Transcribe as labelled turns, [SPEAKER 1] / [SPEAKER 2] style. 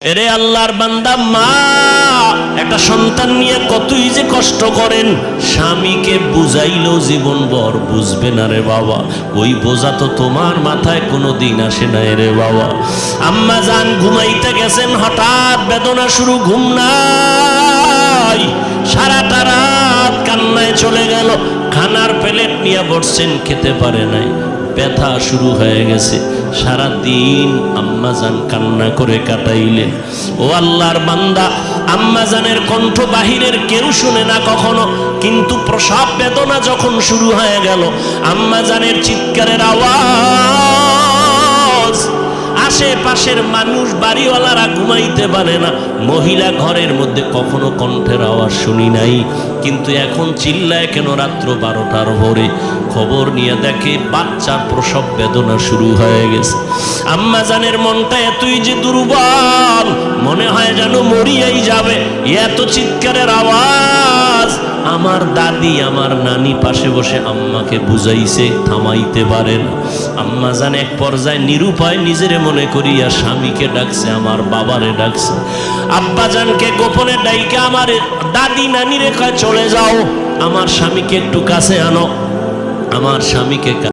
[SPEAKER 1] এরে আল্লাহর বান্দা, মা একটা সন্তান নিয়ে কতই যে কষ্ট করেন, স্বামীকে বুঝাইলেও জীবন ভর বুঝবে না রে বাবা। ওই বোঝা তো তোমার মাথায় কোনোদিন আসে না রে বাবা। আম্মা জান ঘুমাইতে গেছেন, হঠাৎ বেদনা শুরু, ঘুম নাই, সারাটা রাত কান্নায় চলে গেল। খানার প্লেট নিয়ে বসছেন, খেতে পারে নাই, ব্যথা শুরু হয়ে গেছে। সারা দিন আম্মাজান কান্না করে কাটাইলেন। ও আল্লাহর বান্দা, আম্মাজানের কণ্ঠ বাহিরের কেউ শুনে না কখনো, কিন্তু প্রসব বেদনা যখন শুরু হয়ে গেল, আম্মাজানের চিৎকারের আওয়াজ, আশেপাশের মানুষ বাড়িওয়ালারা ঘুমাইতে পারে না। মহিলা ঘরের মধ্যে কখনো কণ্ঠের আওয়াজ শুনি নাই, কিন্তু এখন চিল্লায় কেন রাত্র 12টার ভোরে? খবর নিয়ে দেখে বাচ্চার প্রসব বেদনা শুরু হয়ে গেছে। আম্মাজানের মনটা এতই যে দুর্বল, মনে হয় যেন মরিয়াই যাবে। এত চিৎকারের আওয়াজ। আমার দাদি, আমার নানি পাশে বসে আম্মাকে বুঝাইছে, থামাইতে পারে না। আম্মাজান এক পর্যায়ে নিরুপায় নিজের মনে করিয়া স্বামীকে ডাকছে, আমার বাবারে ডাকছে। আব্বাজানকে গোপনে ডাইকে আমার দাদি নানি রেখা চলে যাও, আমার স্বামীকে একটু কাছে আনো। আমার স্বামীকে